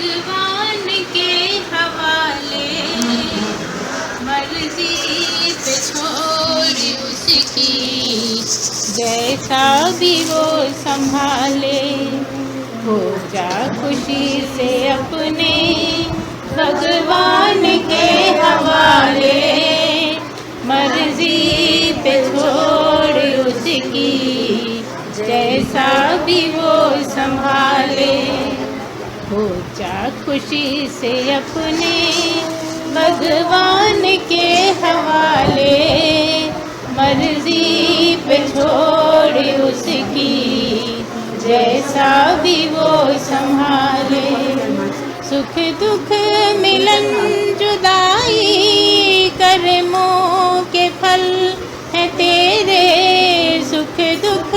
भगवान के हवाले, मर्जी पे छोड़ उसकी, जैसा भी वो संभाले। हो जा खुशी से अपने भगवान के हवाले, मर्जी पे छोड़ उसकी, जैसा भी वो संभाले। हो जा खुशी से अपने भगवान के हवाले, मर्जी पे छोड़ उसकी, जैसा भी वो संभाले। सुख दुख मिलन जुदाई कर्मों के फल है तेरे, सुख दुख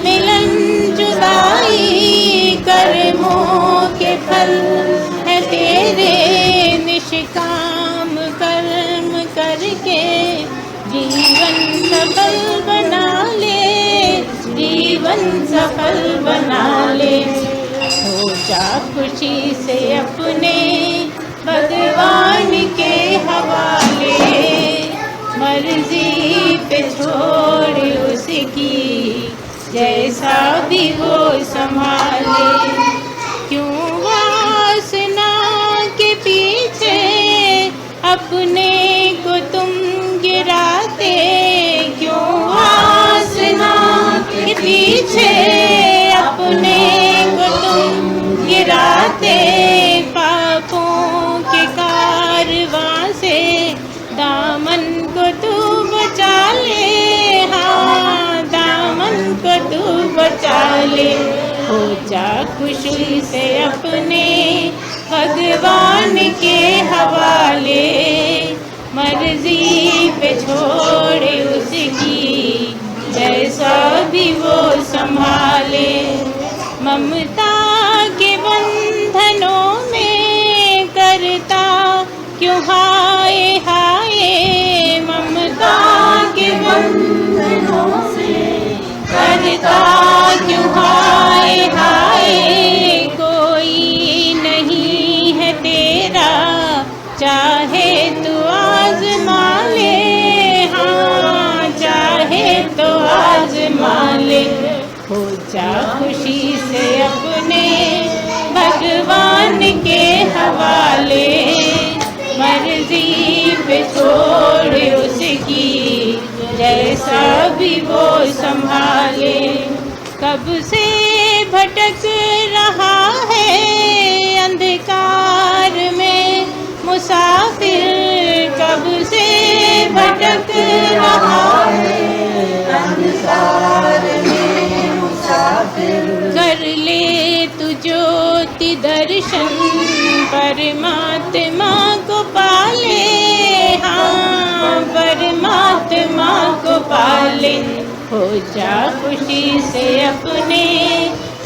मिलन जुदाई कर्मों के फल है तेरे। निष्काम कर्म करके जीवन सफल बना ले, जीवन सफल बना ले। हो जा खुशी से अपने भगवान के हवाले, मर्जी पे छोड़ उसकी, जैसा भी वो संभाले। क्यों वासना के पीछे अपने को तुम गिराते, क्यों वासना के पीछे अपने को तुम गिराते। पापों के कारवां से दामन को तू बचा ले, हाँ दामन को तू बचा ले। हो जा खुशी से अपने भगवान के हवाले, मर्जी पे छोड़ उसकी, जैसा भी वो संभाले। ममता के बंधनों में करता क्यों हाय हाय, ममता के बंधनों में करता क्यों हाय हाय। कोई नहीं है तेरा चाहे तू आज़मा ले, हाँ चाहे तो आज़मा ले। हो जा खुशी से अपने भगवान के हवाले, मर्जी पे छोड़ उसकी, जैसा भी वो संभाले। कब से भटक रहा है अंधकार में मुसाफिर, कब से भटक रहा है अंधकार में मुसाफिर। कर ले तू ज्योति दर्शन, परमात्मा को पाले, हाँ परमात्मा को पाले। हो जा खुशी से अपने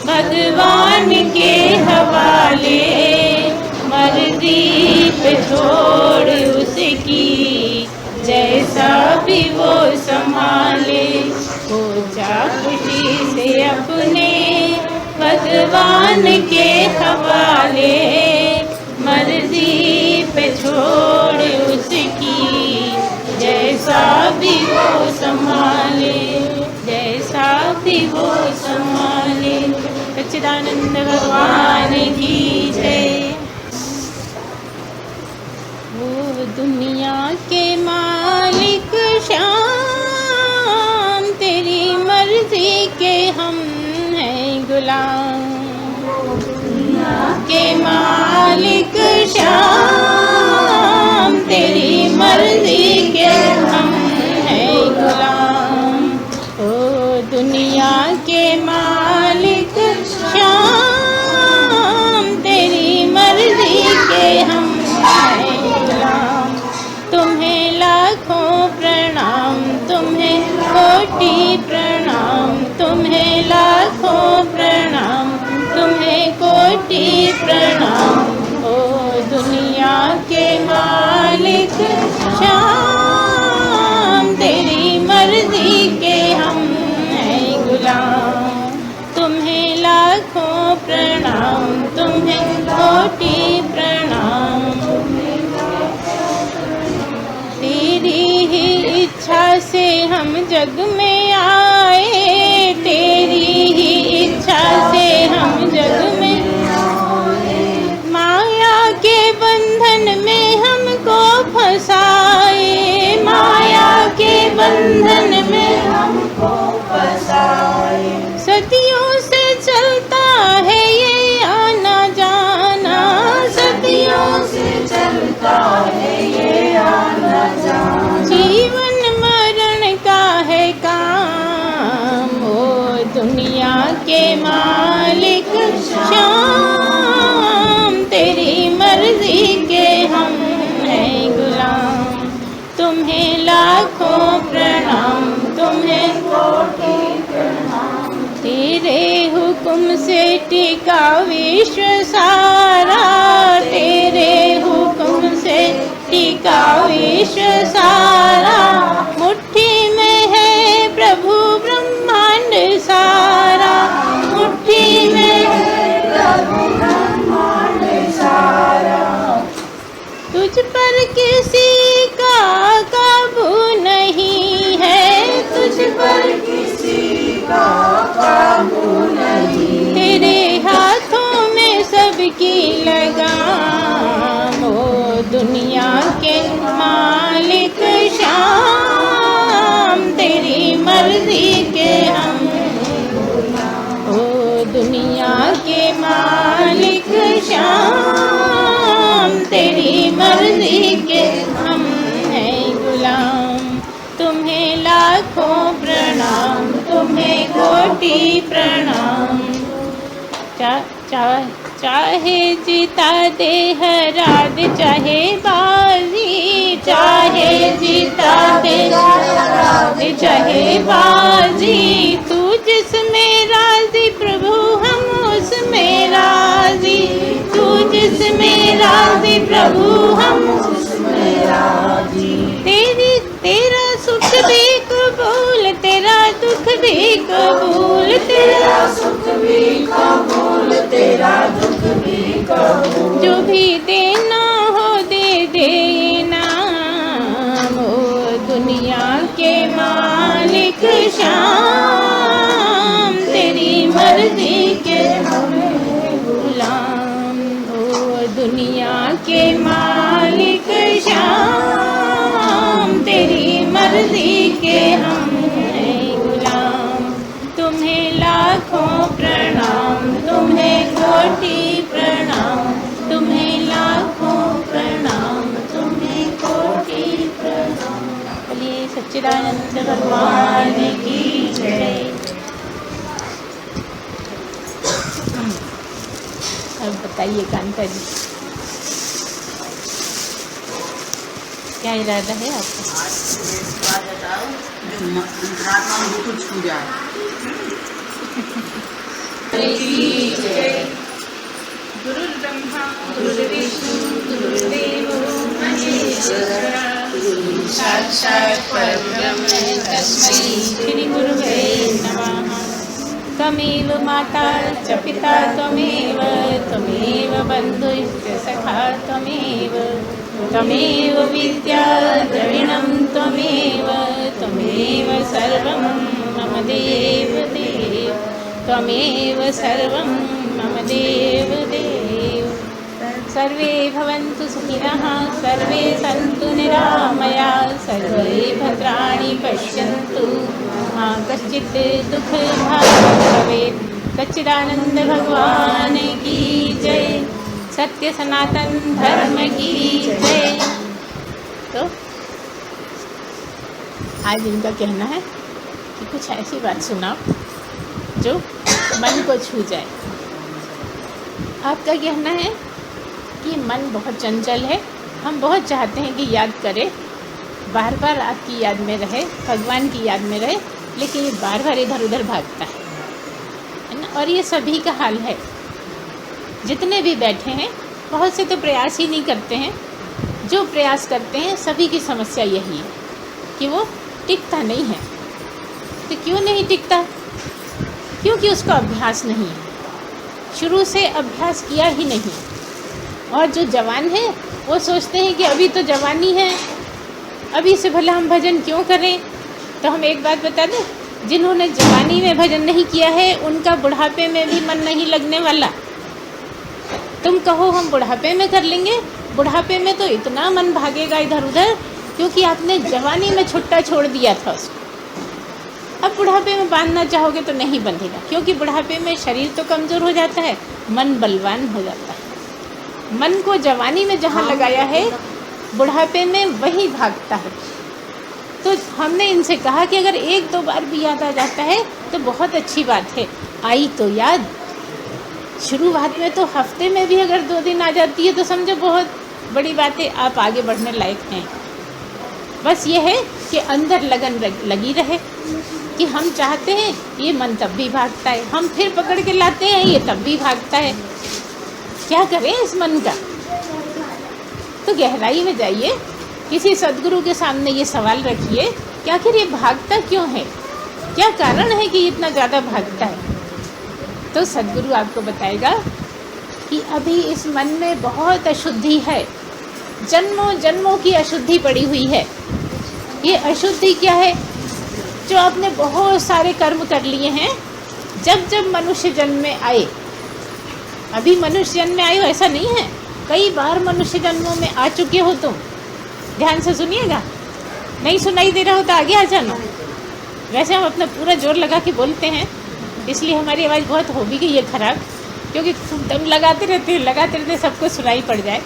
भगवान के हवाले, मर्जी पे छोड़ उसकी, जैसा भी वो संभाले। हो जा खुशी से अपने भगवान के हवाले, मर्जी पे छोड़ उसकी, जैसा भी वो संभाले, जैसा भी वो संभाले। सच्चिदानंद भगवान की जय। वो दुनिया के मालिक श्याम, तेरी मर्जी के हम हैं गुलाम। दुनिया के मालिक श्याम, तेरी मर्जी के हम हैं गुलाम। ओ दुनिया के मालिक श्याम, तेरी मर्जी के हम हैं गुलाम। तुम्हें लाखों प्रणाम, तुम्हें कोटि प्रणाम, तुम्हें लाखों प्रणाम, तुम्हें कोटि प्रणाम। ओ दुनिया के मालिक श्याम, तेरी मर्जी के हम हैं गुलाम। तुम्हें लाखों प्रणाम, तुम्हें कोटि हम जग में आए, तेरी ही इच्छा से हम जग में आए। माया के बंधन में हमको फंसाए, माया के बंधन में हमको फंसाए। सदियों से चलता है ये आना जाना, सदियों से चलता है ये आना जाना। जीवन मरण का है काम, ओ दुनिया के मालिक श्याम, तेरी मर्जी के हम हैं गुलाम। तुम्हें लाखों प्रणाम, तुम्हें कोटि प्रणाम। तेरे हुक्म से टिका विश्व सारा, तेरे हुक्म से टिका विश्व सारा। मुट्ठी में है प्रभु ब्रह्मांड सारा, मुट्ठी में है प्रभु ब्रह्मांड सारा। तुझ पर किसी का काबू नहीं है, तुझ पर किसी का काबू नहीं। तेरे हाथों में सबकी लगाम, ओ दुनिया के मालिक श्याम, तेरी मर्जी के हम, ओ दुनिया के मालिक श्याम, तेरी मर्जी के हम हैं गुलाम। तुम्हें लाखों प्रणाम, तुम्हें कोटि प्रणाम। चाहे जीता दे हरा दे, चाहे बाजी, चाहे जीता दे हरा दे, चाहे बाजी। तू जिसमें राजी प्रभु हम उसमें राजी, तू जिसमें राजी प्रभु हम उसमें राजी। तेरा सुख भी कबूल, तेरा दुख भी कबूल, तेरा सुख भी कबूल, तेरा दुख भी कबूल। जो भी देना हो दे देना, ओ दुनिया के मालिक श्याम, तेरी मर्जी के हम गुलाम। ओ दुनिया के मालिक श्याम, तेरी मर्जी के हम हैं गुलाम। तुम्हें लाखों प्रणाम, तुम्हें कोटि प्रणाम, तुम्हें लाखों प्रणाम, तुम्हें कोटि प्रणाम। बोलिए सच्चिदानंद भगवान की जय। अब बताइए कांता जी, क्या इरादा है आपका? कुछ छू जाए। गुरु ब्रह्मा गुरु विष्णु गुरुदेवो महेश्वरः, साक्षात् परब्रह्म तस्मै श्री गुरुवे नमः। त्वमेव माता च पिता त्वमेव, त्वमेव बन्धुश्च सखा त्वमेव, त्वमेव विद्या द्रविणं त्वमेव, त्वमेव सर्वं मम देव देव, त्वमेव सर्वं मम देव देव। सर्वे भवन्तु सुखिनः, सर्वे सन्तु निरामयाः, सर्वे भद्राणि पश्यन्तु, मा कश्चित् दुःखभाग् भवेत्। सच्चिदानंद भगवान की जय, सत्य सनातन धर्म की जय। तो आज इनका कहना है कि कुछ ऐसी बात सुनाओ जो मन को छू जाए। आपका कहना है कि मन बहुत चंचल है, हम बहुत चाहते हैं कि याद करें, बार बार आपकी याद में रहे, भगवान की याद में रहे, लेकिन ये बार बार इधर उधर भागता है ना। और ये सभी का हाल है, जितने भी बैठे हैं, बहुत से तो प्रयास ही नहीं करते हैं, जो प्रयास करते हैं सभी की समस्या यही है कि वो टिकता नहीं है। तो क्यों नहीं टिकता? क्योंकि उसका अभ्यास नहीं है, शुरू से अभ्यास किया ही नहीं। और जो जवान है वो सोचते हैं कि अभी तो जवानी है, अभी से भला हम भजन क्यों करें, तो हम एक बात बता दें, जिन्होंने जवानी में भजन नहीं किया है उनका बुढ़ापे में भी मन नहीं लगने वाला। तुम कहो हम बुढ़ापे में कर लेंगे, बुढ़ापे में तो इतना मन भागेगा इधर उधर, क्योंकि आपने जवानी में छुट्टा छोड़ दिया था उसको। अब बुढ़ापे में बांधना चाहोगे तो नहीं बंधेगा, क्योंकि बुढ़ापे में शरीर तो कमज़ोर हो जाता है, मन बलवान हो जाता है। मन को जवानी में जहाँ लगाया है बुढ़ापे में वही भागता है। तो हमने इनसे कहा कि अगर एक दो बार भी याद आ जाता है तो बहुत अच्छी बात है। आई तो याद, शुरुआत में तो हफ्ते में भी अगर 2 दिन आ जाती है तो समझो बहुत बड़ी बात है, आप आगे बढ़ने लायक हैं। बस ये है कि अंदर लगन लगी रहे कि हम चाहते हैं, ये मन तब भी भागता है, हम फिर पकड़ के लाते हैं, ये तब भी भागता है। क्या करें इस मन का? तो गहराई में जाइए, किसी सद्गुरु के सामने ये सवाल रखिए कि आखिर ये भागता क्यों है, क्या कारण है कि इतना ज़्यादा भागता है। तो सद्गुरु आपको बताएगा कि अभी इस मन में बहुत अशुद्धि है, जन्मों जन्मों की अशुद्धि पड़ी हुई है। ये अशुद्धि क्या है? जो आपने बहुत सारे कर्म कर लिए हैं जब जब मनुष्य जन्म में आए। अभी मनुष्य जन्म में आए हो ऐसा नहीं है, कई बार मनुष्य जन्मों में आ चुके हो तुम। ध्यान से सुनिएगा, नहीं सुनाई दे रहा हो तो आगे आ जाना। वैसे हम अपना पूरा जोर लगा के बोलते हैं, इसलिए हमारी आवाज़ बहुत हो भी गई है ख़राब, क्योंकि दम लगाते रहते सबको सुनाई पड़ जाए।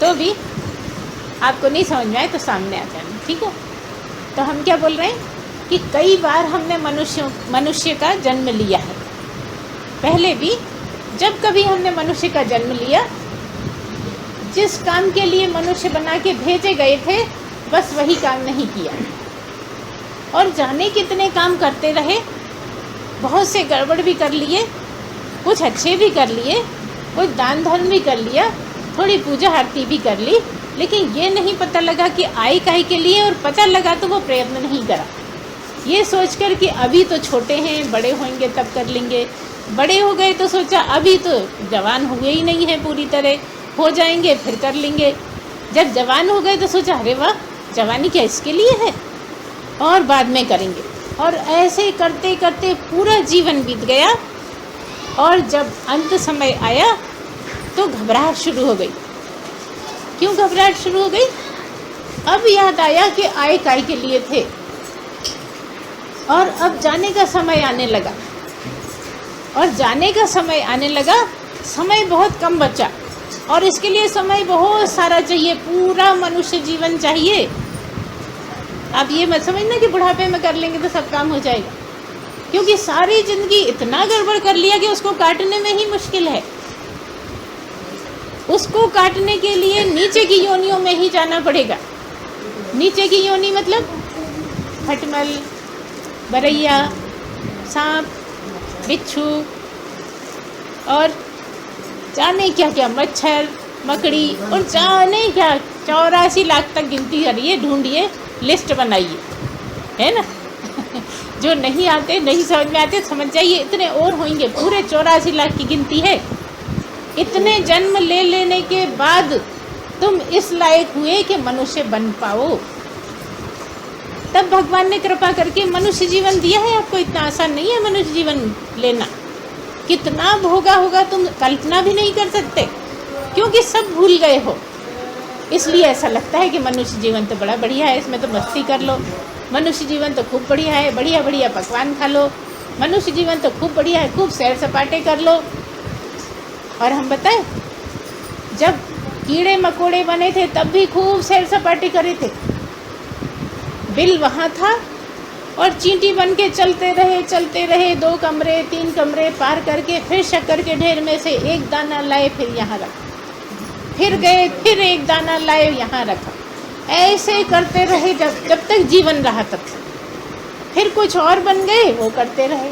तो भी आपको नहीं समझ में आए तो सामने आ जाना, ठीक है। तो हम क्या बोल रहे हैं कि कई बार हमने मनुष्य का जन्म लिया है। पहले भी जब कभी हमने मनुष्य का जन्म लिया, जिस काम के लिए मनुष्य बना के भेजे गए थे बस वही काम नहीं किया, और जाने कितने काम करते रहे। बहुत से गड़बड़ भी कर लिए, कुछ अच्छे भी कर लिए, कुछ दान धर्म भी कर लिया, थोड़ी पूजा आरती भी कर ली, लेकिन ये नहीं पता लगा कि आए काहे के लिए, और पता लगा तो वो प्रयत्न नहीं करा। ये सोचकर कि अभी तो छोटे हैं, बड़े होंगे तब कर लेंगे। बड़े हो गए तो सोचा अभी तो जवान हुए ही नहीं हैं पूरी तरह, हो जाएंगे फिर कर लेंगे। जब जवान हो गए तो सोचा अरे वाह, जवानी क्या इसके लिए है, और बाद में करेंगे। और ऐसे करते करते पूरा जीवन बीत गया, और जब अंत समय आया तो घबराहट शुरू हो गई। क्यों घबराहट शुरू हो गई? अब याद आया कि आए काहे के लिए थे, और अब जाने का समय आने लगा। और जाने का समय आने लगा, समय बहुत कम बचा, और इसके लिए समय बहुत सारा चाहिए, पूरा मनुष्य जीवन चाहिए। आप ये मत समझना कि बुढ़ापे में कर लेंगे तो सब काम हो जाएगा, क्योंकि सारी जिंदगी इतना गड़बड़ कर लिया कि उसको काटने में ही मुश्किल है। उसको काटने के लिए नीचे की योनियों में ही जाना पड़ेगा। नीचे की योनि मतलब खटमल, बरैया, सांप, बिच्छू, और जाने क्या क्या, मच्छर, मकड़ी, और जाने क्या 84 लाख तक गिनती करिए, ढूंढिए, लिस्ट बनाइए, है ना। जो नहीं आते, नहीं समझ में आते, समझ जाइए इतने और होंगे, पूरे 84 लाख की गिनती है। इतने जन्म ले लेने के बाद तुम इस लायक हुए कि मनुष्य बन पाओ, तब भगवान ने कृपा करके मनुष्य जीवन दिया है आपको। इतना आसान नहीं है मनुष्य जीवन लेना, कितना भोगा होगा तुम कल्पना भी नहीं कर सकते, क्योंकि सब भूल गए हो। इसलिए ऐसा लगता है कि मनुष्य जीवन तो बड़ा बढ़िया है, इसमें तो मस्ती कर लो, मनुष्य जीवन तो खूब बढ़िया है, बढ़िया बढ़िया पकवान खा लो, मनुष्य जीवन तो खूब बढ़िया है, खूब सैर सपाटे कर लो। और हम बताएं, जब कीड़े मकोड़े बने थे तब भी खूब सैर सपाटे करे थे। बिल वहाँ था, और चींटी बन के चलते रहे 2 कमरे 3 कमरे पार करके, फिर शक्कर के ढेर में से एक दाना लाए, फिर यहाँ रखा, फिर गए, फिर एक दाना लाए, यहाँ रखा। ऐसे करते रहे जब तक जीवन रहा तब तक। फिर कुछ और बन गए, वो करते रहे।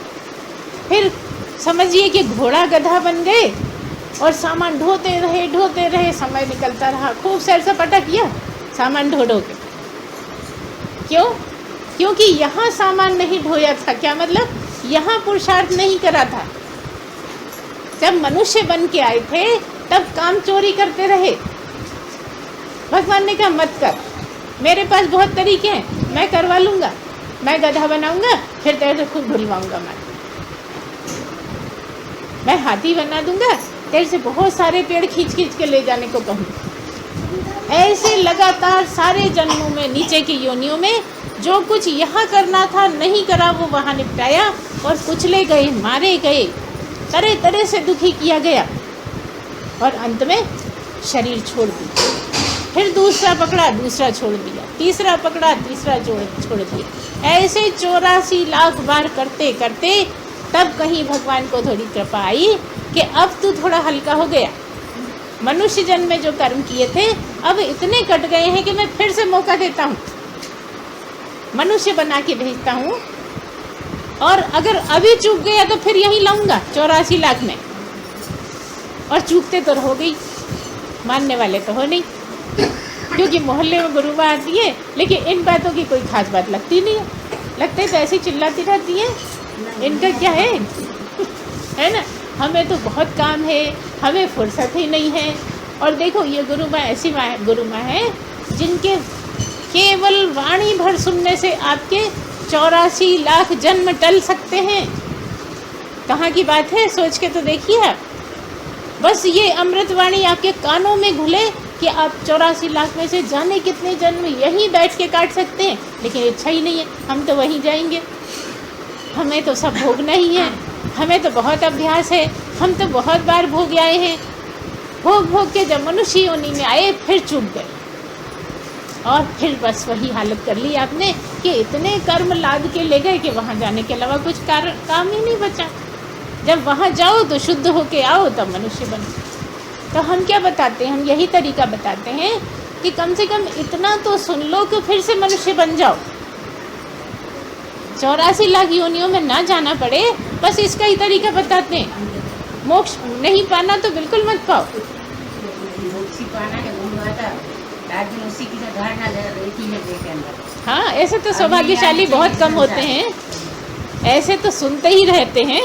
फिर समझिए कि घोड़ा गधा बन गए, और सामान ढोते रहे, समय निकलता रहा, खूब सैर सपाटा किया सामान ढो के। क्यों? क्योंकि यहाँ सामान नहीं ढोया था। क्या मतलब? यहाँ पुरुषार्थ नहीं करा था। जब मनुष्य बन के आए थे तब काम चोरी करते रहे। भगवान ने कहा मत कर, मेरे पास बहुत तरीके हैं, मैं करवा लूँगा। मैं गधा बनाऊंगा, फिर तेरे से खूब ढुलवाऊंगा मैं हाथी बना दूंगा, तेरे से बहुत सारे पेड़ खींच खींच के ले जाने को कहूँगा। ऐसे लगातार सारे जन्मों में, नीचे की योनियों में जो कुछ यहाँ करना था नहीं करा, वो वहाँ निपटाया और कुचले गए, मारे गए, तरह तरह से दुखी किया गया और अंत में शरीर छोड़ दिया। फिर दूसरा पकड़ा, दूसरा छोड़ दिया, तीसरा पकड़ा, तीसरा छोड़ दिया। ऐसे 84 लाख बार करते करते तब कहीं भगवान को थोड़ी कृपा आई कि अब तू थोड़ा हल्का हो गया। मनुष्य जन्म में जो कर्म किए थे अब इतने कट गए हैं कि मैं फिर से मौका देता हूँ, मनुष्य बना के भेजता हूँ, और अगर अभी चूक गया तो फिर यहीं लाऊंगा 84 लाख में। और चूकते तो हो गई, मानने वाले तो हो नहीं, क्योंकि मोहल्ले में गुरुबा आती है, लेकिन इन बातों की कोई खास बात लगती नहीं है। लगते तो ऐसी चिल्लाती रहती है, इनका क्या है ना। हमें तो बहुत काम है, हमें फुर्सत ही नहीं है। और देखो ये गुरुबा ऐसी गुरुबा है जिनके केवल वाणी भर सुनने से आपके 84 लाख जन्म टल सकते हैं। कहाँ की बात है, सोच के तो देखिए आप। बस ये अमृतवाणी आपके कानों में घुले कि आप 84 लाख में से जाने कितने जन्म यहीं बैठ के काट सकते हैं, लेकिन इच्छा ही नहीं है, हम तो वहीं जाएंगे, हमें तो सब भोगना ही है, हमें तो बहुत अभ्यास है, हम तो बहुत बार भोग आए हैं। भोग भोग के जब मनुष्य योनि में आए फिर चूक गए, और फिर बस वही हालत कर ली आपने कि इतने कर्म लाद के ले गए कि वहाँ जाने के अलावा कुछ काम ही नहीं बचा। जब वहाँ जाओ तो शुद्ध होके आओ, तब मनुष्य बनो। तो हम क्या बताते हैं, हम यही तरीका बताते हैं कि कम से कम इतना तो सुन लो कि फिर से मनुष्य बन जाओ, 84 लाख योनियों में ना जाना पड़े, बस इसका ही तरीका बताते हैं। मोक्ष नहीं पाना तो बिल्कुल मत पाओ। हाँ, ऐसे तो सौभाग्यशाली बहुत कम होते हैं, ऐसे तो सुनते ही रहते हैं।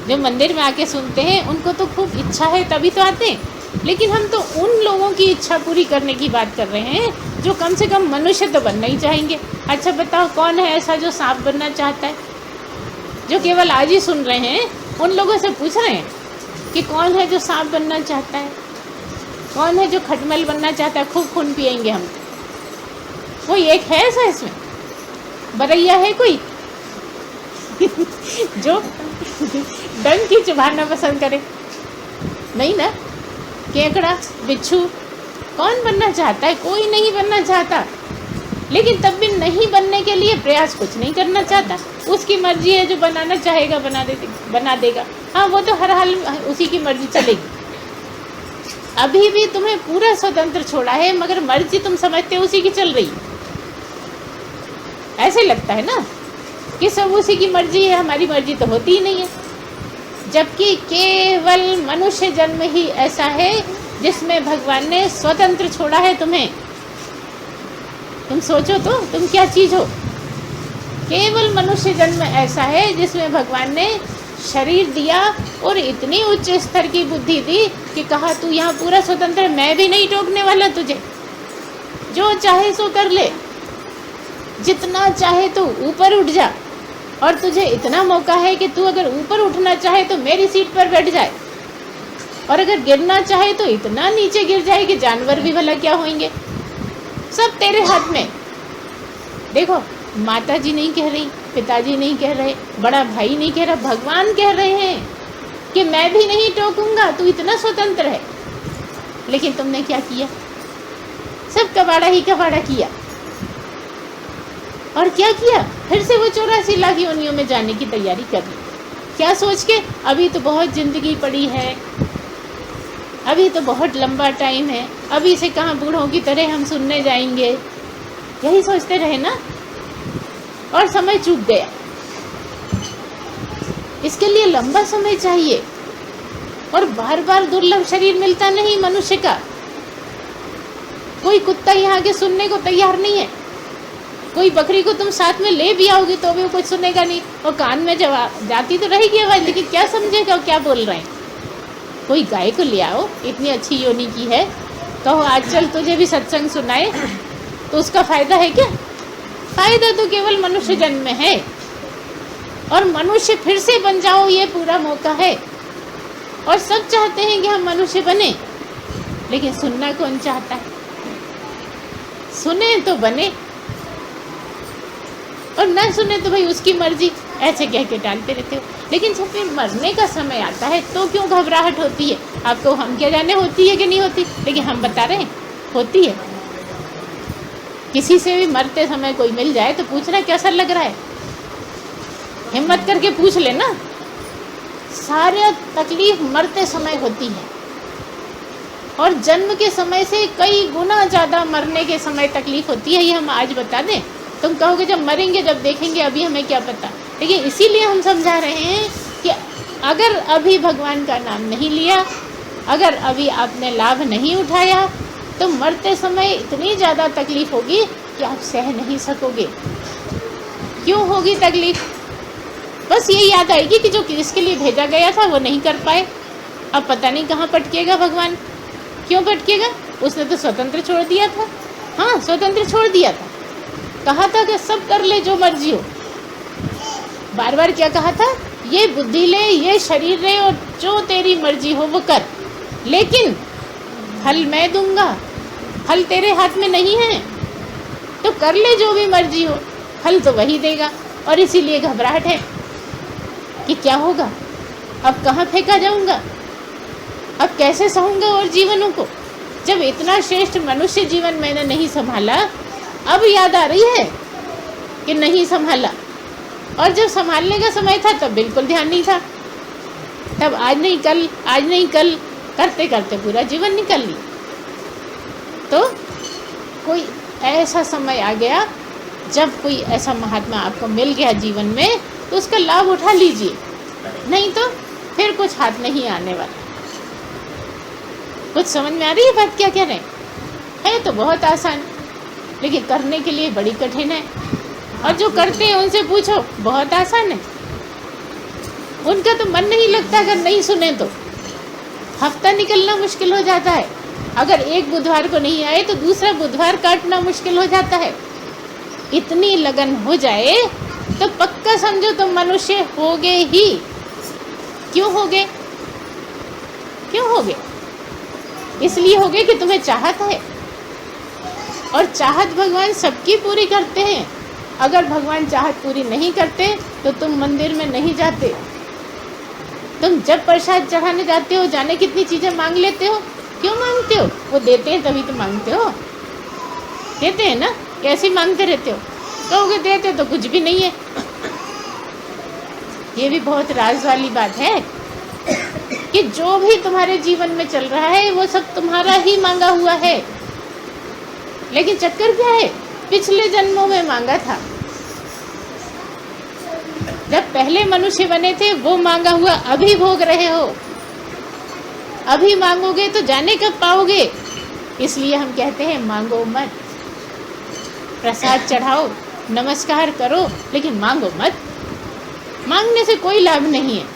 जो मंदिर में आके सुनते हैं उनको तो खूब इच्छा है तभी तो आते हैं, लेकिन हम तो उन लोगों की इच्छा पूरी करने की बात कर रहे हैं जो कम से कम मनुष्य तो बनना ही चाहेंगे। अच्छा बताओ, कौन है ऐसा जो सांप बनना चाहता है? जो केवल आज ही सुन रहे हैं उन लोगों से पूछ रहे हैं कि कौन है जो सांप बनना चाहता है, कौन है जो खटमल बनना चाहता है, खूब खून पिएंगे हम। कोई एक है ऐसा इसमें? बरैया है कोई जो डंक ही चुभाना पसंद करे? नहीं ना। केकड़ा, बिच्छू, कौन बनना चाहता है? कोई नहीं बनना चाहता, लेकिन तब भी नहीं बनने के लिए प्रयास कुछ नहीं करना चाहता। उसकी मर्जी है, जो बनाना चाहेगा बना देगा। हाँ, वो तो हर हाल उसी की मर्जी चलेगी। अभी भी तुम्हें पूरा स्वतंत्र छोड़ा है, मगर मर्जी तुम समझते हो उसी की चल रही। ऐसे लगता है ना कि सब उसी की मर्जी है, हमारी मर्जी तो होती ही नहीं है। जबकि केवल मनुष्य जन्म ही ऐसा है जिसमें भगवान ने स्वतंत्र छोड़ा है तुम्हें। तुम सोचो तो, तुम क्या चीज़ हो? केवल मनुष्य जन्म ऐसा है जिसमें भगवान ने शरीर दिया और इतनी उच्च स्तर की बुद्धि दी कि कहा तू यहाँ पूरा स्वतंत्र, मैं भी नहीं टोकने वाला तुझे, जो चाहे सो कर ले, जितना चाहे तो ऊपर उठ जा, और तुझे इतना मौका है कि तू अगर ऊपर उठना चाहे तो मेरी सीट पर बैठ जाए, और अगर गिरना चाहे तो इतना नीचे गिर जाए कि जानवर भी भला क्या होंगे। सब तेरे हाथ में। देखो, माता जी नहीं कह रही, पिताजी नहीं कह रहे, बड़ा भाई नहीं कह रहा, भगवान कह रहे हैं कि मैं भी नहीं टोकूंगा, तू इतना स्वतंत्र है। लेकिन तुमने क्या किया? सब कबाड़ा ही कबाड़ा किया। और क्या किया? फिर से वो 84 लाख योनियों में जाने की तैयारी कर ली। क्या सोच के? अभी तो बहुत जिंदगी पड़ी है, अभी तो बहुत लंबा टाइम है, अभी से कहाँ बूढ़ों की तरह हम सुनने जाएंगे, यही सोचते रहे ना, और समय चूक गया। इसके लिए लंबा समय चाहिए, और बार बार दुर्लभ शरीर मिलता नहीं मनुष्य का। कोई कुत्ता यहाँ के सुनने को तैयार नहीं है। कोई बकरी को तुम साथ में ले भी आओगे तो भी वो कुछ सुनेगा नहीं, और कान में जवाब जाती तो रहेगी आवाज़, लेकिन क्या समझेगा क्या बोल रहे हैं। कोई गाय को ले आओ, इतनी अच्छी योनि की है, कहो आज चल तुझे भी सत्संग सुनाए, तो उसका फ़ायदा है क्या? फायदा तो केवल मनुष्य जन्म में है, और मनुष्य फिर से बन जाओ ये पूरा मौका है। और सब चाहते हैं कि हम मनुष्य बने, लेकिन सुनना कौन चाहता है? सुने तो बने, और ना सुने तो भाई उसकी मर्जी, ऐसे कह के टालते रहते हो। लेकिन जब फिर मरने का समय आता है तो क्यों घबराहट होती है? आपको हम क्या जाने होती है कि नहीं होती, लेकिन हम बता रहे हैं होती है। किसी से भी मरते समय कोई मिल जाए तो पूछना कैसा लग रहा है, हिम्मत करके पूछ लेना। सारे तकलीफ मरते समय होती है, और जन्म के समय से कई गुना ज़्यादा मरने के समय तकलीफ होती है। ये हम आज बता दें, तुम कहोगे जब मरेंगे जब देखेंगे, अभी हमें क्या पता। लेकिन इसीलिए हम समझा रहे हैं कि अगर अभी भगवान का नाम नहीं लिया, अगर अभी आपने लाभ नहीं उठाया, तो मरते समय इतनी ज़्यादा तकलीफ होगी कि आप सह नहीं सकोगे। क्यों होगी तकलीफ? बस ये याद आएगी कि जो जिसके लिए भेजा गया था वो नहीं कर पाए, अब पता नहीं कहाँ पटकेगा भगवान। क्यों भटकेगा? उसने तो स्वतंत्र छोड़ दिया था। हाँ, स्वतंत्र छोड़ दिया था, कहा था कि सब कर ले जो मर्जी हो। बार बार क्या कहा था? ये बुद्धि ले, ये शरीर ले, और जो तेरी मर्जी हो वो कर, लेकिन फल मैं दूंगा, फल तेरे हाथ में नहीं है, तो कर ले जो भी मर्जी हो, फल तो वही देगा। और इसीलिए घबराहट है कि क्या होगा, अब कहाँ फेंका जाऊंगा, अब कैसे सहूँगा और जीवनों को। जब इतना श्रेष्ठ मनुष्य जीवन मैंने नहीं संभाला, अब याद आ रही है कि नहीं संभाला। और जब संभालने का समय था तब बिल्कुल ध्यान नहीं था, तब आज नहीं कल, आज नहीं कल करते करते पूरा जीवन निकल लिया। तो कोई ऐसा समय आ गया जब कोई ऐसा महात्मा आपको मिल गया जीवन में, तो उसका लाभ उठा लीजिए, नहीं तो फिर कुछ हाथ नहीं आने वाला। कुछ समझ में आ रही है बात क्या कह रहे हैं? है तो बहुत आसान, लेकिन करने के लिए बड़ी कठिन है। और जो करते हैं उनसे पूछो, बहुत आसान है। उनका तो मन नहीं लगता, अगर नहीं सुने तो हफ्ता निकलना मुश्किल हो जाता है। अगर एक बुधवार को नहीं आए तो दूसरा बुधवार काटना मुश्किल हो जाता है। इतनी लगन हो जाए तो पक्का समझो तुम मनुष्य होगे ही। क्यों होगे? क्यों होगे? इसलिए होगे कि तुम्हें चाहत है, और चाहत भगवान सबकी पूरी करते हैं। अगर भगवान चाहत पूरी नहीं करते तो तुम मंदिर में नहीं जाते। तुम जब प्रसाद चढ़ाने जाते हो, जाने कितनी चीज़ें मांग लेते हो। क्यों मांगते हो? वो देते हैं तभी तो मांगते हो। देते हैं ना, कैसे मांगते रहते हो? कहोगे देते तो कुछ भी नहीं है। ये भी बहुत राज वाली बात है कि जो भी तुम्हारे जीवन में चल रहा है वो सब तुम्हारा ही मांगा हुआ है। लेकिन चक्कर क्या है? पिछले जन्मों में मांगा था। जब पहले मनुष्य बने थे वो मांगा हुआ अभी भोग रहे हो। अभी मांगोगे तो जाने कब पाओगे। इसलिए हम कहते हैं मांगो मत। प्रसाद चढ़ाओ, नमस्कार करो, लेकिन मांगो मत। मांगने से कोई लाभ नहीं है।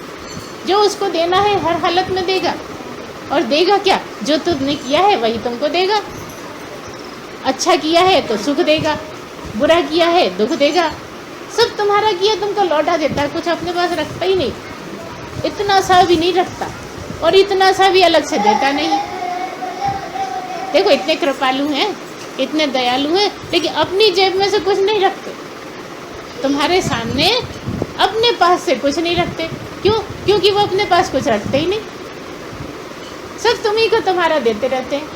जो उसको देना है हर हालत में देगा। और देगा क्या? जो तुमने किया है वही तुमको देगा। अच्छा किया है तो सुख देगा, बुरा किया है दुख देगा। सब तुम्हारा किया तुमको लौटा देता है, कुछ अपने पास रखता ही नहीं। इतना सा भी नहीं रखता, और इतना सा भी अलग से देता नहीं। देखो इतने कृपालु हैं, इतने दयालु हैं, लेकिन अपनी जेब में से कुछ नहीं रखते। तुम्हारे सामने अपने पास से कुछ नहीं रखते। क्यों? क्योंकि वो अपने पास कुछ रखते ही नहीं। सब तुम्ही को तुम्हारा देते रहते हैं।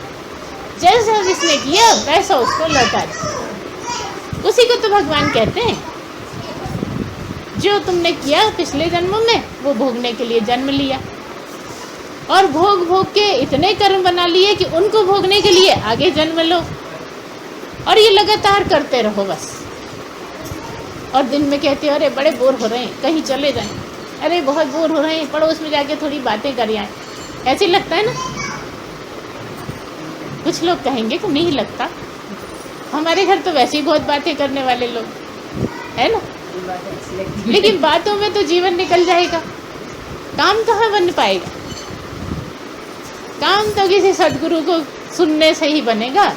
जैसा जिसने किया वैसा उसको लौटा दे। उसी को तो भगवान कहते हैं। जो तुमने किया पिछले जन्मों में वो भोगने के लिए जन्म लिया, और भोग भोग के इतने कर्म बना लिए कि उनको भोगने के लिए आगे जन्म लो। और ये लगातार करते रहो बस। और दिन में कहते हो अरे बड़े बोर हो रहे हैं, कहीं चले जाएं। अरे बहुत बोर हो रहे हैं, पड़ोस में जाके थोड़ी बातें कर आए। ऐसे लगता है ना? कुछ लोग कहेंगे कि नहीं लगता, हमारे घर तो वैसे ही बहुत बातें करने वाले लोग है ना। लेकिन बातों में तो जीवन निकल जाएगा, काम कहाँ बन पाएगा। काम तो किसी सदगुरु को सुनने से ही बनेगा।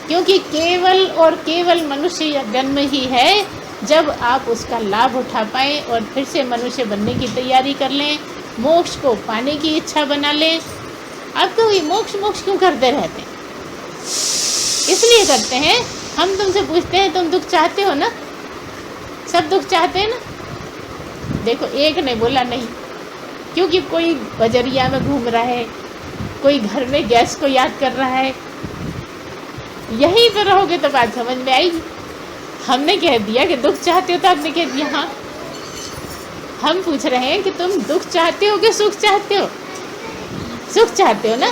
क्योंकि केवल और केवल मनुष्य जन्म ही है जब आप उसका लाभ उठा पाएँ और फिर से मनुष्य बनने की तैयारी कर लें, मोक्ष को पाने की इच्छा बना लें। आप तो ये मोक्ष मोक्ष क्यों करते रहते हैं? इसलिए करते हैं, हम तुमसे पूछते हैं तुम दुख चाहते हो ना? सब दुख चाहते हैं ना? देखो एक ने बोला नहीं, क्योंकि कोई बजरिया में घूम रहा है, कोई घर में गैस को याद कर रहा है। यहीं पर रहोगे तो बात समझ में आएगी। हमने कह दिया कि दुख चाहते हो तो आपने कह दिया हाँ। हम पूछ रहे हैं कि तुम दुख चाहते हो कि सुख चाहते हो? सुख चाहते हो ना?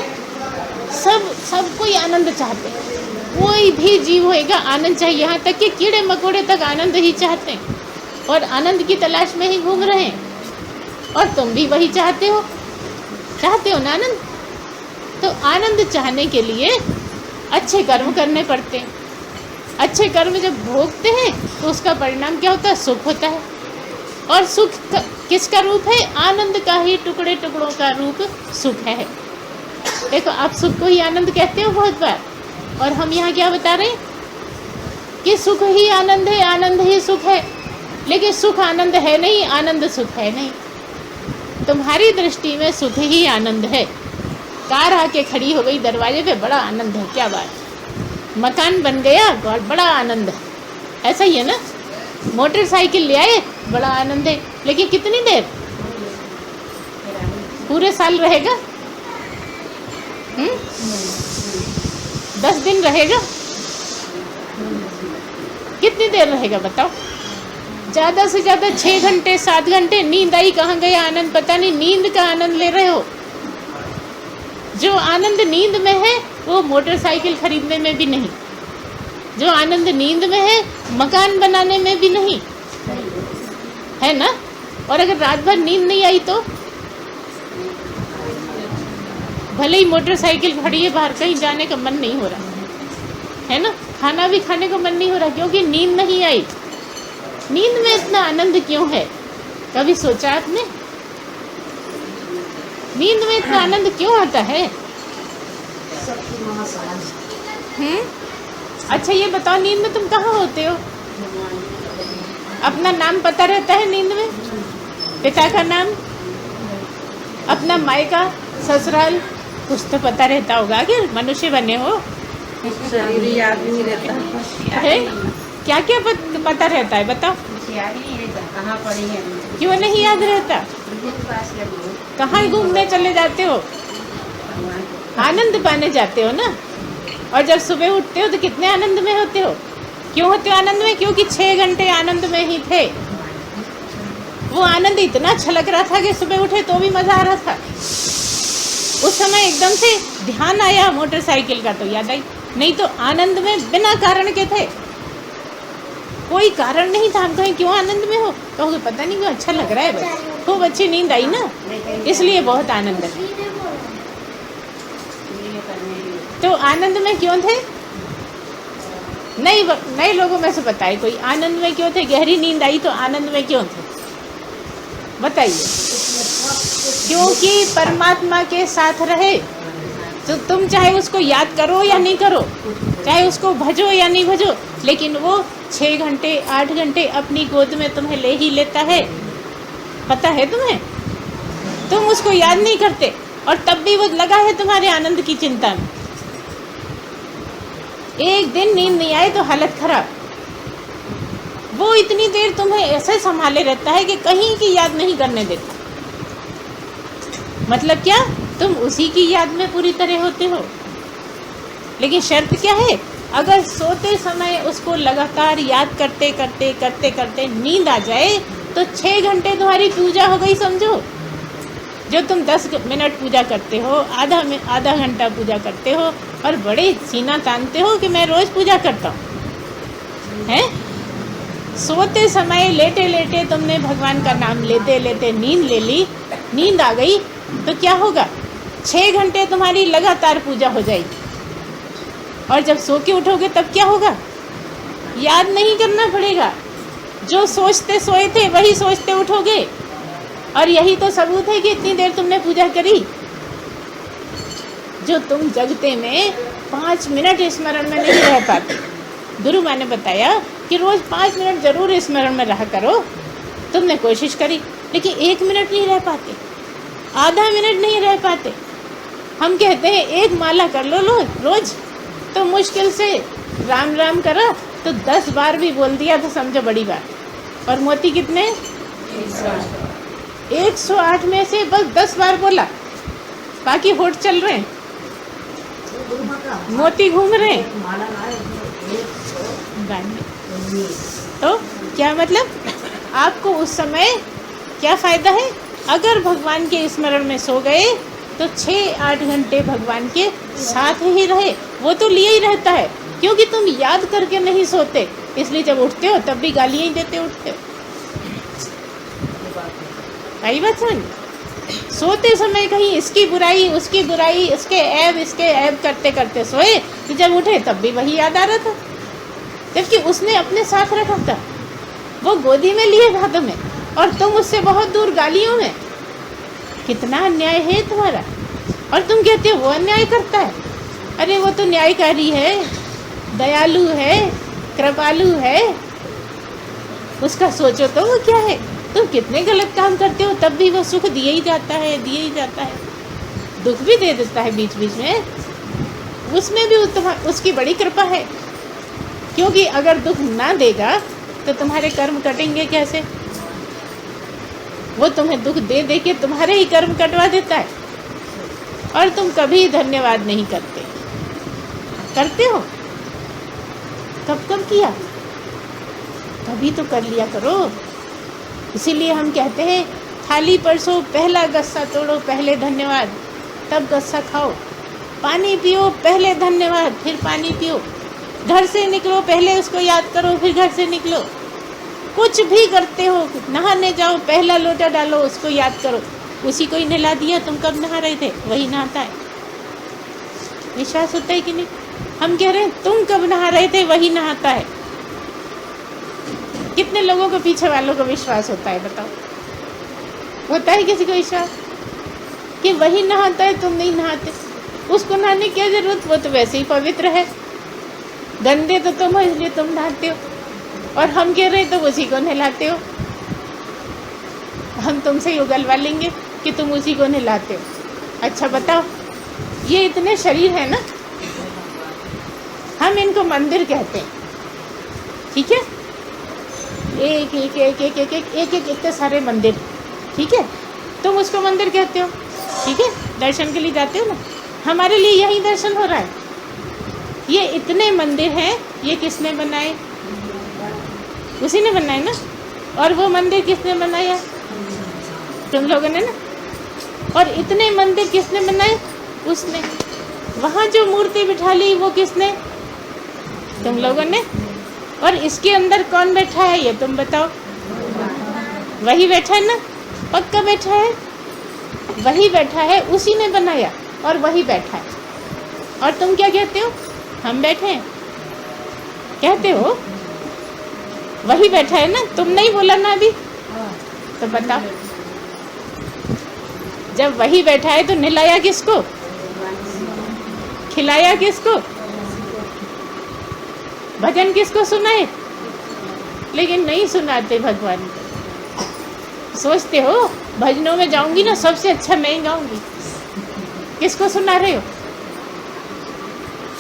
सब कोई आनंद चाहते हैं, कोई भी जीव होएगा आनंद चाहिए, यहाँ तक कि कीड़े मकोड़े तक आनंद ही चाहते हैं और आनंद की तलाश में ही घूम रहे हैं। और तुम भी वही चाहते हो ना आनंद? तो आनंद चाहने के लिए अच्छे कर्म करने पड़ते हैं। अच्छे कर्म जब भोगते हैं तो उसका परिणाम क्या होता है? सुख होता है। और सुख किसका रूप है? आनंद का ही टुकड़े टुकड़ों का रूप सुख है। देखो आप सुख को ही आनंद कहते हो बहुत बार, और हम यहाँ क्या बता रहे हैं कि सुख ही आनंद है, आनंद ही सुख है। लेकिन सुख आनंद है नहीं, आनंद सुख है नहीं। तुम्हारी दृष्टि में सुख ही आनंद है। कार आके खड़ी हो गई दरवाजे पे, बड़ा आनंद है, क्या बात। मकान बन गया, बहुत बड़ा आनंद है, ऐसा ही है ना। मोटरसाइकिल ले आए, बड़ा आनंद है, लेकिन कितनी देर? पूरे साल रहेगा? 10 दिन रहेगा? कितनी देर रहेगा बताओ? ज़्यादा से ज़्यादा 6 घंटे 7 घंटे। नींद आई, कहाँ गया आनंद? पता नहीं। नींद का आनंद ले रहे हो। जो आनंद नींद में है वो मोटरसाइकिल खरीदने में भी नहीं। जो आनंद नींद में है मकान बनाने में भी नहीं है ना। और अगर रात भर नींद नहीं आई तो भले ही मोटरसाइकिल खड़ी है बाहर, कहीं जाने का मन नहीं हो रहा है ना। खाना भी खाने का मन नहीं हो रहा क्योंकि नींद नहीं आई। नींद में इतना आनंद क्यों है? कभी सोचा आपने? नींद में इतना आनंद क्यों आता है? अच्छा ये बताओ, नींद में तुम कहाँ होते हो? अपना नाम पता रहता है नींद में? पिता का नाम, अपना मायका, ससुराल, कुछ तो पता रहता होगा कि मनुष्य बने हो। शरीर याद नहीं रहता है क्या क्या पता रहता है बताओ? कहाँ पड़ी है? क्यों नहीं याद रहता? कहाँ घूमने चले जाते हो? आनंद पाने जाते हो ना। और जब सुबह उठते हो तो कितने आनंद में होते हो? क्यों होते हो आनंद में? क्योंकि 6 घंटे आनंद में ही थे। वो आनंद इतना छलक रहा था कि सुबह उठे तो भी मज़ा आ रहा था। उस समय एकदम से ध्यान आया मोटरसाइकिल का तो याद आई, नहीं तो आनंद में बिना कारण के थे। कोई कारण नहीं था। हम कहें क्यों आनंद में हो? कहोगे पता नहीं क्यों, अच्छा लग रहा है, बस खूब अच्छी नींद आई ना, इसलिए बहुत आनंद है। तो आनंद में क्यों थे? नए लोगों में से बताए कोई आनंद में क्यों थे? गहरी नींद आई तो आनंद में क्यों थे बताइए? क्योंकि परमात्मा के साथ रहे। तो तुम चाहे उसको याद करो या नहीं करो, चाहे उसको भजो या नहीं भजो, लेकिन वो 6 घंटे 8 घंटे अपनी गोद में तुम्हें ले ही लेता है। पता है तुम्हें? तुम उसको याद नहीं करते और तब भी वो लगा है तुम्हारे आनंद की चिंता में। एक दिन नींद नहीं आए तो हालत खराब। वो इतनी देर तुम्हें ऐसे संभाले रहता है कि कहीं की याद नहीं करने देता। मतलब क्या? तुम उसी की याद में पूरी तरह होते हो। लेकिन शर्त क्या है? अगर सोते समय उसको लगातार याद करते करते करते करते नींद आ जाए तो 6 घंटे तुम्हारी पूजा हो गई समझो। जो तुम 10 मिनट पूजा करते हो, आधा घंटा पूजा करते हो और बड़े सीना तानते हो कि मैं रोज़ पूजा करता हूँ, हैं? सोते समय लेटे लेटे तुमने भगवान का नाम लेते लेते नींद ले ली, नींद आ गई तो क्या होगा? 6 घंटे तुम्हारी लगातार पूजा हो जाएगी। और जब सो के उठोगे तब क्या होगा? याद नहीं करना पड़ेगा। जो सोचते सोए थे वही सोचते उठोगे। और यही तो सबूत है कि इतनी देर तुमने पूजा करी। जो तुम जगते में 5 मिनट स्मरण में नहीं रह पाते। गुरु माँ ने बताया कि रोज़ 5 मिनट ज़रूर स्मरण में रहा करो। तुमने कोशिश करी लेकिन 1 मिनट नहीं रह पाते, आधा मिनट नहीं रह पाते। हम कहते हैं 1 माला कर लो रोज़, तो मुश्किल से राम राम करा तो 10 बार भी बोल दिया तो समझो बड़ी बात। और मोती कितने? 108 में से बस 10 बार बोला, बाकी होठ चल रहे हैं, मोती घूम रहे हैं। तो क्या मतलब, आपको उस समय क्या फ़ायदा है? अगर भगवान के स्मरण में सो गए तो 6-8 घंटे भगवान के साथ ही रहे। वो तो लिए ही रहता है, क्योंकि तुम याद करके नहीं सोते, इसलिए जब उठते हो तब भी गालियाँ ही देते उठते हो। आई बात समझ? सोते समय कहीं इसकी बुराई उसकी बुराई, इसके ऐब करते करते सोए, तो जब उठे तब भी वही याद आ रहा था, जबकि उसने अपने साथ रखा था, वो गोदी में लिए था तुम्हें, और तुम उससे बहुत दूर गालियों में। कितना अन्याय है तुम्हारा। और तुम कहते हो वो अन्याय करता है। अरे वो तो न्यायकारी है, दयालु है, कृपालु है, उसका सोचो तो वो क्या है। तुम कितने गलत काम करते हो तब भी वो सुख दिए ही जाता है, दुख भी दे देता है बीच बीच में, उसमें भी उसकी बड़ी कृपा है। क्योंकि अगर दुख ना देगा तो तुम्हारे कर्म कटेंगे कैसे? वो तुम्हें दुख दे दे के तुम्हारे ही कर्म कटवा देता है। और तुम कभी धन्यवाद नहीं करते हो? कब किया? कभी तो कर लिया करो। इसीलिए हम कहते हैं थाली परसो पहला गस्सा तोड़ो, पहले धन्यवाद, तब गस्सा खाओ। पानी पियो, पहले धन्यवाद, फिर पानी पियो। घर से निकलो, पहले उसको याद करो, फिर घर से निकलो। कुछ भी करते हो, नहाने जाओ, पहला लोटा डालो, उसको याद करो। उसी को ही नहला दिया, तुम कब नहा रहे थे वही नहाता है। विश्वास होता है कि नहीं? हम कह रहे हैं तुम कब नहा रहे थे वही नहाता है। कितने लोगों को, पीछे वालों को विश्वास होता है बताओ? होता है किसी को विश्वास कि वही नहाता है, तुम नहीं नहाते? उसको नहाने की क्या जरूरत, वो तो वैसे ही पवित्र है। गंदे तो तुम हो इसलिए तुम नहाते हो, और हम कह रहे तो उसी को नहलाते हो। हम तुमसे उगलवा लेंगे कि तुम उसी को नहलाते हो। अच्छा बताओ, ये इतने शरीर है ना, हम इनको मंदिर कहते हैं, ठीक है? एक इतने सारे मंदिर, ठीक है? तुम उसको मंदिर कहते हो, ठीक है? दर्शन के लिए जाते हो ना, हमारे लिए यही दर्शन हो रहा है। ये इतने मंदिर हैं, ये किसने बनाए? उसी ने बनाए ना। और वो मंदिर किसने बनाया? तुम लोगों ने ना। और इतने मंदिर किसने बनाए? उसने। वहाँ जो मूर्ति बिठा ली वो किसने? तुम लोगों ने। और इसके अंदर कौन बैठा है ये तुम बताओ? वही बैठा है ना, पक्का बैठा है, वही बैठा है, उसी ने बनाया और वही बैठा है। और तुम क्या कहते हो? हम बैठे हैं कहते हो, वही बैठा है ना। तुम नहीं बोला ना अभी, तो बताओ, जब वही बैठा है तो नहलाया किसको, खिलाया किसको, भजन किसको सुनाए? लेकिन नहीं सुनाते भगवान को। सोचते हो भजनों में जाऊंगी ना सबसे अच्छा मैं ही गाऊंगी। किसको सुना रहे हो?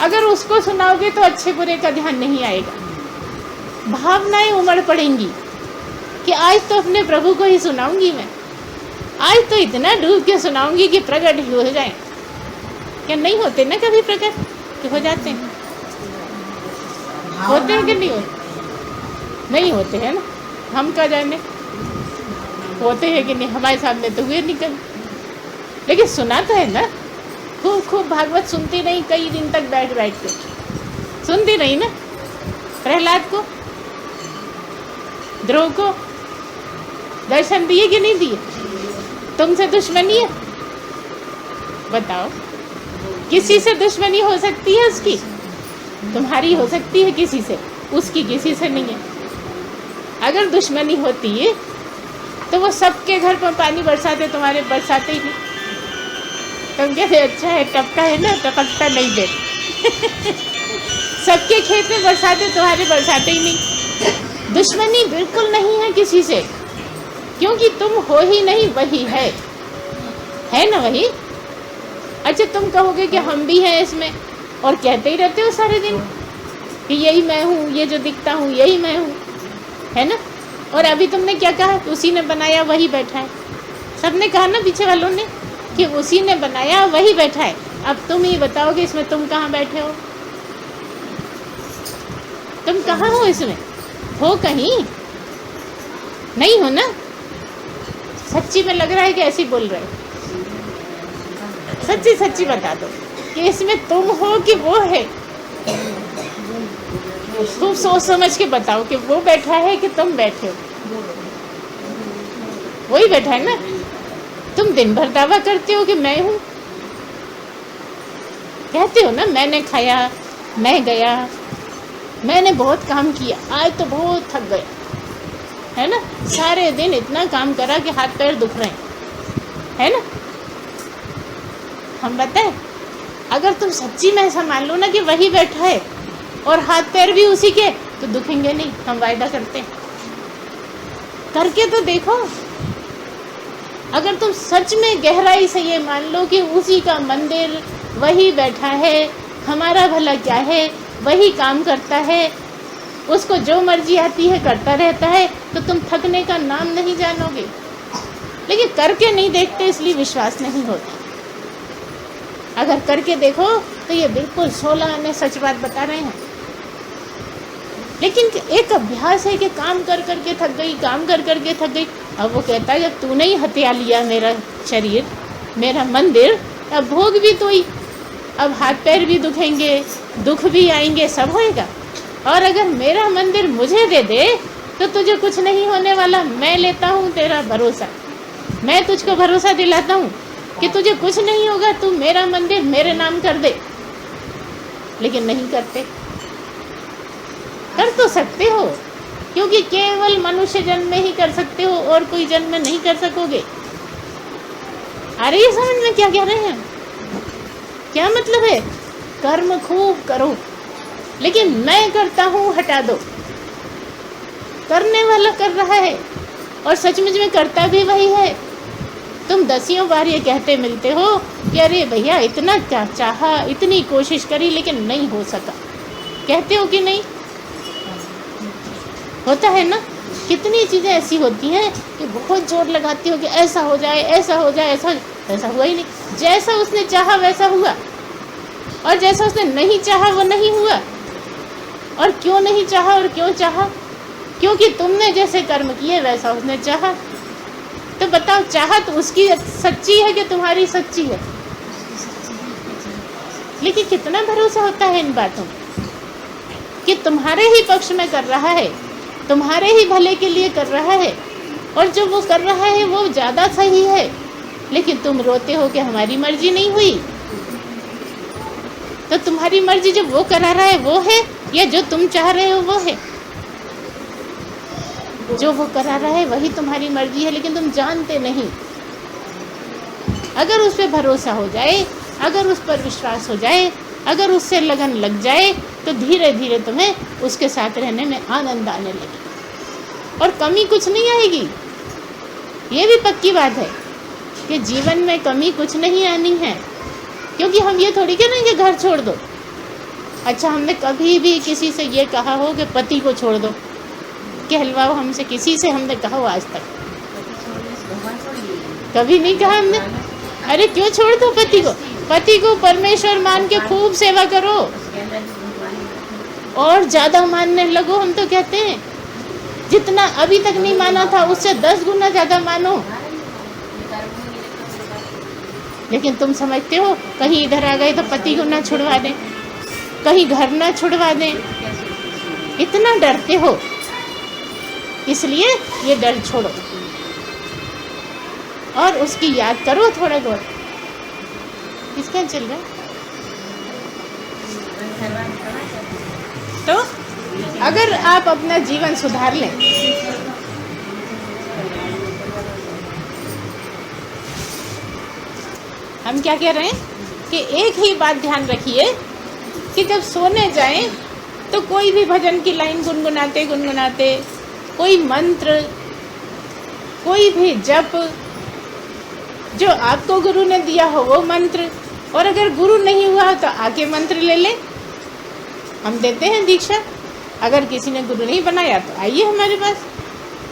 अगर उसको सुनाओगे तो अच्छे बुरे का ध्यान नहीं आएगा, भावनाएं उमड़ पड़ेंगी कि आज तो अपने प्रभु को ही सुनाऊंगी मैं, आज तो इतना डूब के सुनाऊंगी कि प्रकट ही हो जाए। क्या नहीं होते ना कभी प्रकट? कि हो जाते हैं, होते हैं कि नहीं होते? नहीं होते हैं ना, हम क्या जाने होते हैं कि नहीं। हमारे सामने तो हुए नहीं कभी, लेकिन सुना तो है ना। खूब भागवत सुनती रही, कई दिन तक बैठ के सुनती रही ना। प्रहलाद को, ध्रुव को दर्शन दिए कि नहीं दिए? तुमसे दुश्मनी है? बताओ, किसी से दुश्मनी हो सकती है उसकी? तुम्हारी हो सकती है किसी से, उसकी किसी से नहीं है। अगर दुश्मनी होती है तो वो सबके घर पर पानी बरसाते, तुम्हारे बरसाते ही नहीं। तुम कहते अच्छा है, टपका है ना, टपकता नहीं दे। सबके खेत में बरसाते, तुम्हारे बरसाते ही नहीं। दुश्मनी बिल्कुल नहीं है किसी से, क्योंकि तुम हो ही नहीं, वही है ना वही। अच्छा तुम कहोगे कि हम भी हैं इसमें, और कहते ही रहते हो सारे दिन कि यही मैं हूँ, ये जो दिखता हूँ यही मैं हूँ, है ना। और अभी तुमने क्या कहा, उसी ने बनाया वही बैठा है। सबने कहा ना पीछे वालों ने कि उसी ने बनाया वही बैठा है। अब तुम ही बताओगे इसमें तुम कहाँ बैठे हो, तुम कहाँ हो इसमें, हो कहीं नहीं हो ना। सच्ची में लग रहा है कि ऐसे ही बोल रहे हो, सच्ची सच्ची बता दो कि इसमें तुम हो कि वो है। तुम सोच समझ के बताओ कि वो बैठा है कि तुम बैठे हो। वही बैठा है ना। तुम दिन भर दावा करते हो कि मैं हूं, कहते हो ना मैंने खाया, मैं गया, मैंने बहुत काम किया, आज तो बहुत थक गए, है ना। सारे दिन इतना काम करा कि हाथ पैर दुख रहे हैं, है ना। हम बताएं, अगर तुम सच्ची में ऐसा मान लो ना कि वही बैठा है और हाथ पैर भी उसी के, तो दुखेंगे नहीं। हम वायदा करते हैं, करके तो देखो। अगर तुम सच में गहराई से ये मान लो कि उसी का मंदिर, वही बैठा है, हमारा भला क्या है, वही काम करता है, उसको जो मर्जी आती है करता रहता है, तो तुम थकने का नाम नहीं जानोगे। लेकिन करके नहीं देखते, इसलिए विश्वास नहीं होता। अगर करके देखो तो ये बिल्कुल 16 आने सच बात बता रहे हैं। लेकिन एक अभ्यास है कि काम कर करके थक गई, काम कर करके थक गई। अब वो कहता है जब तूने ही हत्या लिया मेरा शरीर, मेरा मंदिर, अब भोग भी तो ही, अब हाथ पैर भी दुखेंगे, दुख भी आएंगे, सब होएगा। और अगर मेरा मंदिर मुझे दे दे तो तुझे कुछ नहीं होने वाला। मैं लेता हूँ तेरा भरोसा, मैं तुझको भरोसा दिलाता हूँ कि तुझे कुछ नहीं होगा, तू मेरा मंदिर मेरे नाम कर दे। लेकिन नहीं करते। कर तो सकते हो, क्योंकि केवल मनुष्य जन्म में ही कर सकते हो, और कोई जन्म में नहीं कर सकोगे। आ रही है समझ में क्या कह रहे हैं? क्या मतलब है? कर्म खूब करो, लेकिन मैं करता हूँ हटा दो। करने वाला कर रहा है और सचमुच में करता भी वही है। तुम दसियों बार ये कहते मिलते हो कि अरे भैया इतना क्या चाहा, इतनी कोशिश करी, लेकिन नहीं हो सका। कहते हो कि नहीं? होता है ना। कितनी चीज़ें ऐसी होती हैं कि बहुत जोर लगाती हो कि ऐसा हो जाए, ऐसा हो जाए, ऐसा हुआ ही नहीं। जैसा उसने चाहा वैसा हुआ, और जैसा उसने नहीं चाहा वो नहीं हुआ। और क्यों नहीं चाहा और क्यों चाहा? क्योंकि तुमने जैसे कर्म किए वैसा उसने चाहा। तो बताओ, चाहत उसकी सच्ची है कि तुम्हारी सच्ची है? लेकिन कितना भरोसा होता है इन बातों कि तुम्हारे ही पक्ष में कर रहा है, तुम्हारे ही भले के लिए कर रहा है, और जो वो कर रहा है वो ज़्यादा सही है। लेकिन तुम रोते हो कि हमारी मर्जी नहीं हुई। तो तुम्हारी मर्जी जो वो करा रहा है वो है, या जो तुम चाह रहे हो वो है? जो वो करा रहा है वही तुम्हारी मर्जी है, लेकिन तुम जानते नहीं। अगर उस पर भरोसा हो जाए, अगर उस पर विश्वास हो जाए, अगर उससे लगन लग जाए, तो धीरे धीरे तुम्हें उसके साथ रहने में आनंद आने लगे, और कमी कुछ नहीं आएगी। ये भी पक्की बात है कि जीवन में कमी कुछ नहीं आनी है, क्योंकि हम ये थोड़ी कह रहे हैं कि घर छोड़ दो। अच्छा, हमने कभी भी किसी से ये कहा हो कि पति को छोड़ दो? कहलवाओ हमसे, किसी से हमने कहा हो आज तक? कभी नहीं कहा हमने। अरे क्यों छोड़ दो पति को? पति को परमेश्वर मान के खूब सेवा करो, और ज़्यादा मानने लगो। हम तो कहते हैं जितना अभी तक नहीं माना था उससे 10 गुना ज़्यादा मानो। लेकिन तुम समझते हो कहीं इधर आ गए तो पति को ना छुड़वा दें, कहीं घर ना छुड़वा दें, इतना डरते हो। इसलिए ये डर छोड़ो और उसकी याद करो थोड़ा बहुत। किसका चल रहा है? तो अगर आप अपना जीवन सुधार लें, हम क्या कह रहे हैं कि एक ही बात ध्यान रखिए कि जब सोने जाएं तो कोई भी भजन की लाइन गुनगुनाते गुनगुनाते, कोई मंत्र, कोई भी जप जो आपको गुरु ने दिया हो वो मंत्र, और अगर गुरु नहीं हुआ तो आके मंत्र ले लें। हम देते हैं दीक्षा। अगर किसी ने गुरु नहीं बनाया तो आइए हमारे पास।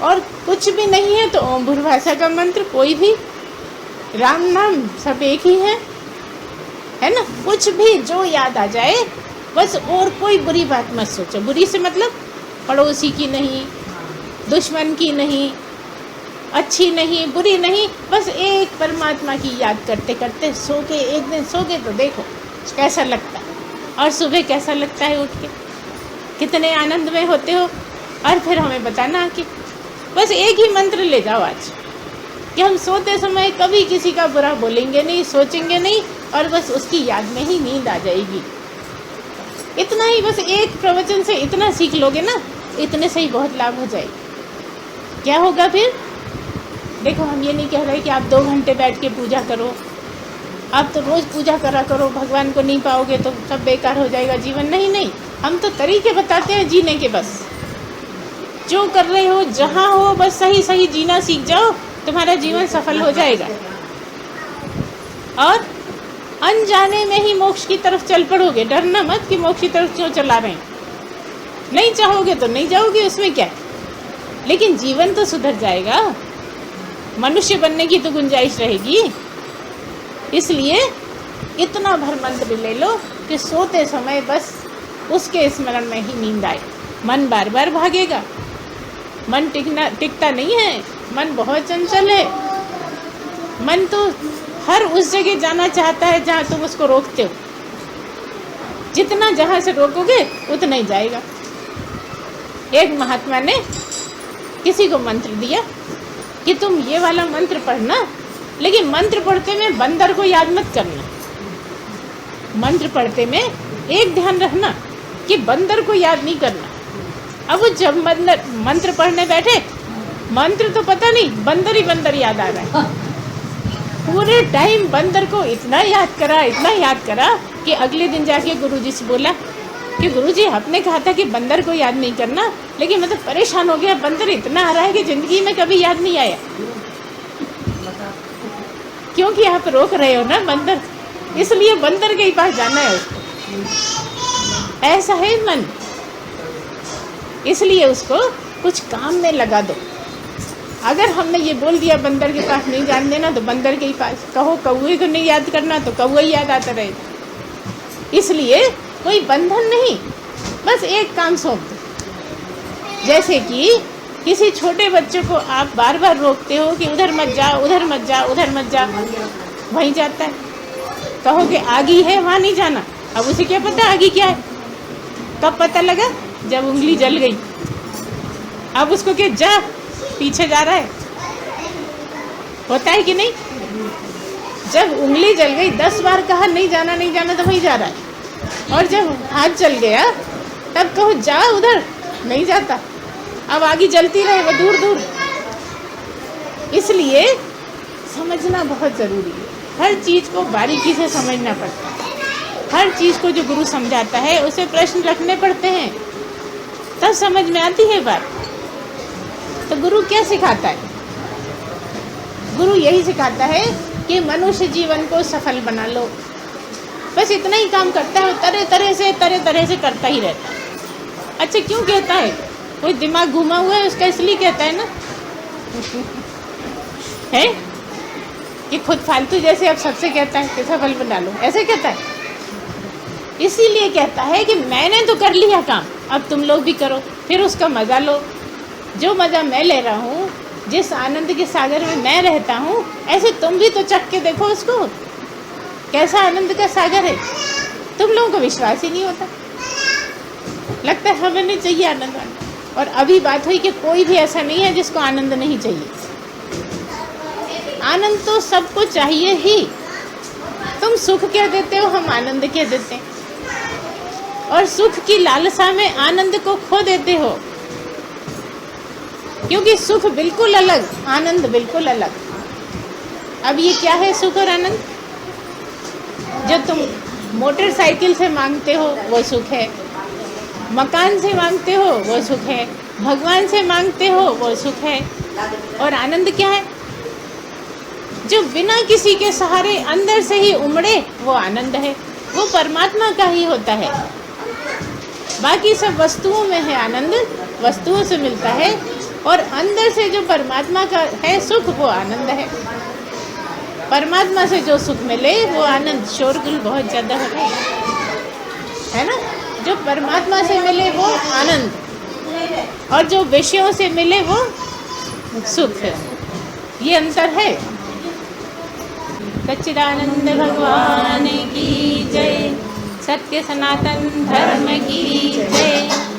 और कुछ भी नहीं है तो ओम भूर्भाषा का मंत्र, कोई भी, राम नाम, सब एक ही है ना। कुछ भी जो याद आ जाए बस, और कोई बुरी बात मत सोचो। बुरी से मतलब पड़ोसी की नहीं, दुश्मन की नहीं, अच्छी नहीं, बुरी नहीं, बस एक परमात्मा की याद करते करते सो के, एक दिन सो के तो देखो कैसा लगता है, और सुबह कैसा लगता है उठ के, कितने आनंद में होते हो। और फिर हमें बताना कि बस एक ही मंत्र ले जाओ आज, कि हम सोते समय कभी किसी का बुरा बोलेंगे नहीं, सोचेंगे नहीं, और बस उसकी याद में ही नींद आ जाएगी। इतना ही, बस एक प्रवचन से इतना सीख लोगे ना, इतने से ही बहुत लाभ हो जाएगा। क्या होगा फिर? देखो, हम ये नहीं कह रहे कि आप 2 घंटे बैठ के पूजा करो, आप तो रोज़ पूजा करा करो, भगवान को नहीं पाओगे तो सब बेकार हो जाएगा जीवन। नहीं नहीं, हम तो तरीके बताते हैं जीने के। बस जो कर रहे हो, जहाँ हो, बस सही सही जीना सीख जाओ, तुम्हारा जीवन सफल हो जाएगा। और अनजाने में ही मोक्ष की तरफ चल पड़ोगे। डरना मत कि मोक्ष की तरफ क्यों चला रहे हैं, नहीं चाहोगे तो नहीं जाओगे, उसमें क्या है। लेकिन जीवन तो सुधर जाएगा, मनुष्य बनने की तो गुंजाइश रहेगी। इसलिए इतना भर मंत्र ले लो कि सोते समय बस उसके स्मरण में ही नींद आए। मन बार बार भागेगा, मन टिकता नहीं है, मन बहुत चंचल है। मन तो हर उस जगह जाना चाहता है जहाँ तुम उसको रोकते हो। जितना जहाँ से रोकोगे उतना ही जाएगा। एक महात्मा ने किसी को मंत्र दिया कि तुम ये वाला मंत्र पढ़ना, लेकिन मंत्र पढ़ते में बंदर को याद मत करना। मंत्र पढ़ते में एक ध्यान रखना कि बंदर को याद नहीं करना। अब जब मंत्र पढ़ने बैठे, मंत्र तो पता नहीं, बंदर ही बंदर याद आ रहा है। पूरे टाइम बंदर को इतना याद करा कि अगले दिन जाके गुरुजी से बोला कि गुरुजी, आपने कहा था कि बंदर को याद नहीं करना, लेकिन मैं तो परेशान हो गया, बंदर इतना आ रहा है कि ज़िंदगी में कभी याद नहीं आया। क्योंकि आप रोक रहे हो ना बंदर, इसलिए बंदर के ही पास जाना है उसको। ऐसा है मन, इसलिए उसको कुछ काम में लगा दो। अगर हमने ये बोल दिया बंदर के पास नहीं जान देना, तो बंदर के ही पास कहो। कौवे को नहीं याद करना तो कौवा ही याद आता रहेगा। इसलिए कोई बंधन नहीं, बस एक काम सौंप दो। जैसे कि किसी छोटे बच्चे को आप बार बार रोकते हो कि उधर मत जा, उधर मत जा, उधर मत जा, वहीं जाता है। कहो कि आगी है, वहाँ नहीं जाना। अब उसे क्या पता आगी क्या है? कब पता लगा? जब उंगली जल गई। अब उसको क्या, जा, पीछे जा रहा है। होता है कि नहीं? जब उंगली जल गई, 10 बार कहा नहीं जाना नहीं जाना, तो वहीं जा रहा है। और जब हाथ जल गया तब कहो जा उधर, नहीं जाता। अब आगे जलती रहे वो दूर दूर। इसलिए समझना बहुत ज़रूरी है। हर चीज़ को बारीकी से समझना पड़ता है। हर चीज़ को जो गुरु समझाता है उसे प्रश्न रखने पड़ते हैं, तब समझ में आती है बात। तो गुरु क्या सिखाता है? गुरु यही सिखाता है कि मनुष्य जीवन को सफल बना लो। बस इतना ही काम करता है, तरह तरह से करता ही रहता है। अच्छा, क्यों कहता है? कोई दिमाग घुमा हुआ है उसका, इसलिए कहता है ना है कि खुद फालतू जैसे अब सबसे कहता है कि सफल बना लो, ऐसे कहता है। इसीलिए कहता है कि मैंने तो कर लिया काम, अब तुम लोग भी करो, फिर उसका मज़ा लो। जो मज़ा मैं ले रहा हूँ, जिस आनंद के सागर में मैं रहता हूँ, ऐसे तुम भी तो चख के देखो उसको, कैसा आनंद का सागर है। तुम लोगों को विश्वास ही नहीं होता, लगता है हमें नहीं चाहिए आनंद। और अभी बात हुई कि कोई भी ऐसा नहीं है जिसको आनंद नहीं चाहिए। आनंद तो सबको चाहिए ही। तुम सुख क्या देते हो, हम आनंद क्या देते हैं। और सुख की लालसा में आनंद को खो देते हो, क्योंकि सुख बिल्कुल अलग, आनंद बिल्कुल अलग। अब ये क्या है सुख और आनंद? जो तुम मोटरसाइकिल से मांगते हो वो सुख है, मकान से मांगते हो वो सुख है, भगवान से मांगते हो वो सुख है। और आनंद क्या है? जो बिना किसी के सहारे अंदर से ही उमड़े वो आनंद है, वो परमात्मा का ही होता है। बाकी सब वस्तुओं में है आनंद, वस्तुओं से मिलता है, और अंदर से जो परमात्मा का है सुख वो आनंद है। परमात्मा से जो सुख मिले वो आनंद। शोरगुल बहुत ज़्यादा हो रहा है ना? जो परमात्मा से मिले वो आनंद, और जो विषयों से मिले वो सुख है। ये अंतर है। सच्चिदानंद भगवान की जय, सत्य सनातन धर्म की जय।